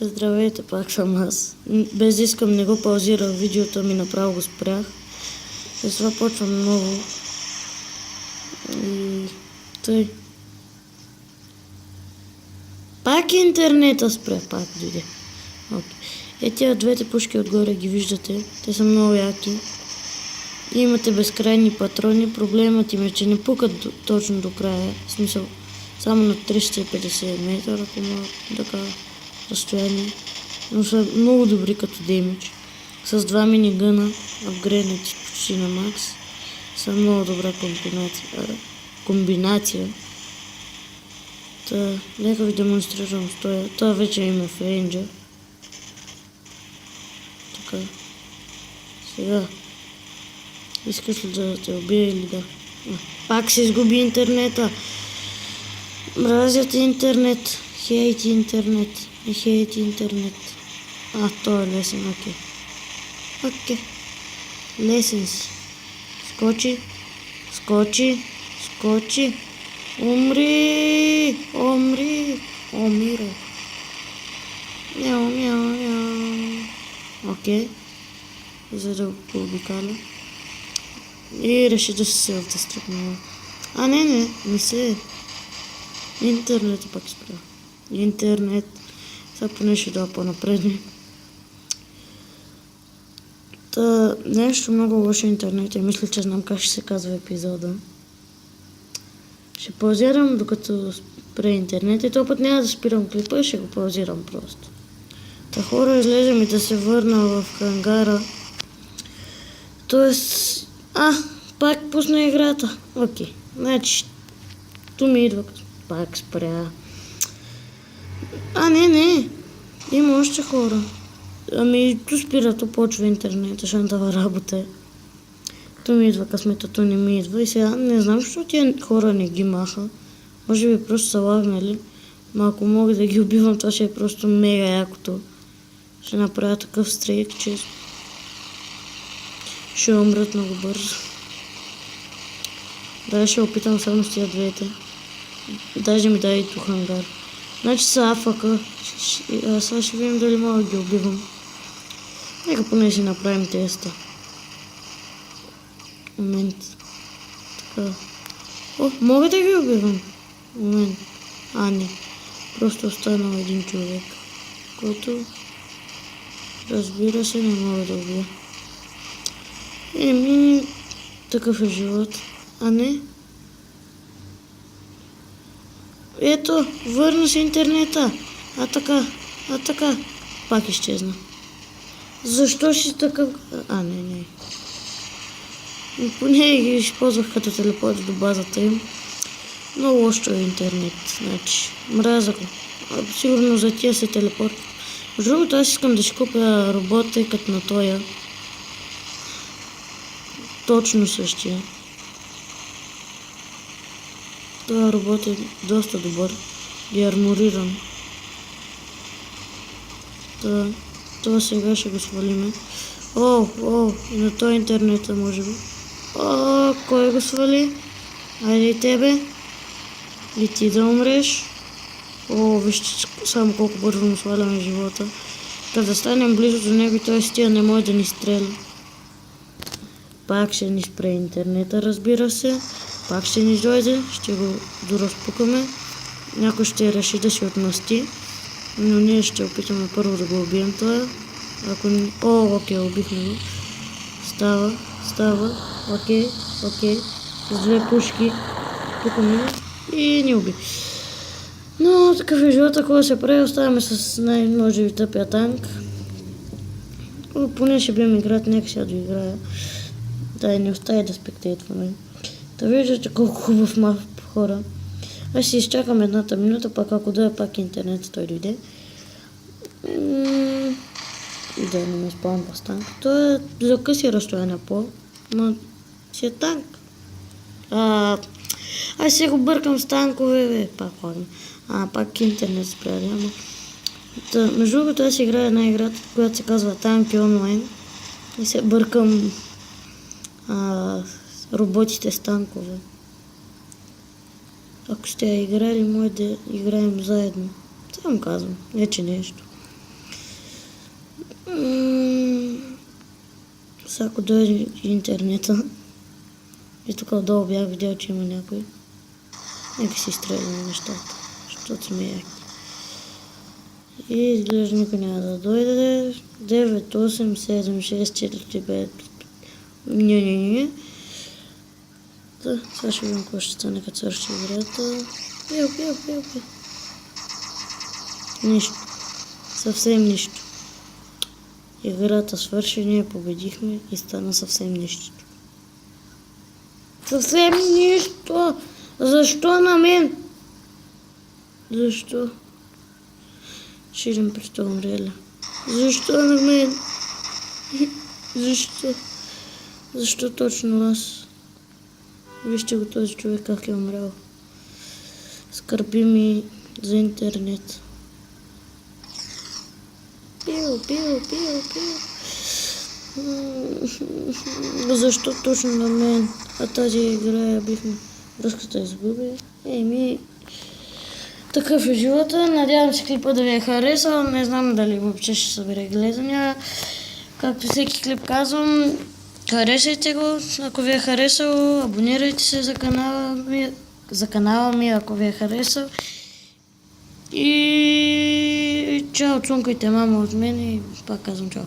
Здравейте, пак съм аз. Без да искам не го паузирах видеото ми, направо го спрях. И това почвам ново. И тъй. Пак интернета спря, пак дойде. Е, тия двете пушки отгоре ги виждате. Те са много яки. И имате безкрайни патрони. Проблемът им е, че не пукат точно до края. В смисъл, само на 350 метра, ако има така разстояние. Но са много добри като демидж. С два минигъна, апгрейднати почти на макс. Са много добра комбинация. Та, нека ви демонстрирам стоя. Това вече има в рейнджа. Така. Сега. Искаш ли да те убия или да? Пак се изгуби интернета. Мразят интернет. Хейт интернет. Хейт интернет. Той е лесен, окей. Окей. Лесен си. Скочи. Скочи. Скочи. Умри. Умри. Умира. Мяу, мяу, мяу. Окей. За да го обикаля. И реши да се автостръпнува. Не се. Интернет пак спря. Интернет. Сега поне ще дава по-напредни. Та, нещо много лошо интернет. Мисля, че знам как ще се казва епизода. Ще паузирам докато спре интернет и този път няма да спирам клипа, ще го паузирам просто. Та хора, излезем и да се върна в хангара. Тоест... пак пусна играта. Окей. Значи, ту ми идва пак спря. Не. Има още хора. Ту спира, ту почва интернет, шантава работа. Ту ми идва късмета, ту не ми идва. И сега не знам, защо тия хора не ги маха. Може би просто са лагнали. Но ако мога да ги убивам, това ще е просто мега якото. Ще направя такъв стрейк, че ще умрат много бързо. Да, ще опитам само с тия двете. Даже ми дай и ту хангар. Значи са афака. Сега ще видим дали мога да ги убивам. Нека поне си направим теста. Момент. Така. Мога да ги убивам. Момент. Не. Просто останал един човек. Който, разбира се, не мога да убия. Такъв е живот. Не. Ето, върна се интернета. Така. Пак изчезна. Защо ще такъв... Не. Поне ги използвах като телепорт до базата им. Много лошо е интернет. Значи, мраза го. Сигурно за тия се телепорт. Между другото, аз искам да си купя робот, тъй като на тоя. Точно същия. Това робот е доста добър и армориран. Това сега ще го свалиме. На този интернета може би. Кой го свали? Айде и тебе. И ти да умреш. Вижте само колко бързо му сваляме живота. Като да станем близо до него, той стига не може да ни стреля. Пак ще ни спре интернета, разбира се. Пак ще ни дойде, ще го доразпукаме. Някой ще реши да си отмъсти. Но ние ще опитаме първо да го убием това. Ако не... Окей, убихме го. Става. Окей. С две пушки. Тук ми и ни уби. Но такъв е живота, който се прави. Оставаме с най-може ви тъпия танк. Поне ще бием играта, нека сега да играя. Да, не остави да спектейтваме. Да виждате колко хубав мап, хора. Аз ще изчакам едната минута, пак ако дойде пак интернет, той дойде. Да не ме спавам с танк. Той е за къси разстояния но си е танк. Аз се го бъркам с танкове, пак ходим. Пак интернет спряли, между другото аз играя една игра, която се казва Танки онлайн. И се бъркам роботите с танкове. Ако сте играли, може да играем заедно. Само казвам, вече нещо. Сега ако дойде интернета, и тук отдолу бях видял, че има някой. Нека си изстреляме нещата, защото сме яки. И изглежда никой няма да дойде. 9, 8, 7, 6, 4, 5. Не. Сега ще видим какво ще стане, като свърши играта. Пил. Нищо. Съвсем нищо. Играта свърши, ние победихме и стана съвсем нищо. Съвсем нищо! Защо на мен? Защо? Ще идем при това умрели. Защо на мен? Защо? Защо точно аз? Вижте го този човек как е умрял. Скърби ми за интернет. Пил. Защо точно на мен? А тази игра я бихме връзката изгуби. Такъв е живота. Надявам се клипа да ви е харесал. Не знам дали въобще ще събере гледания. Както всеки клип казвам, харесайте го, ако ви е харесал. Абонирайте се за канала ми, ако ви е харесал. И чао, цункайте мама от мен и пак казвам чао.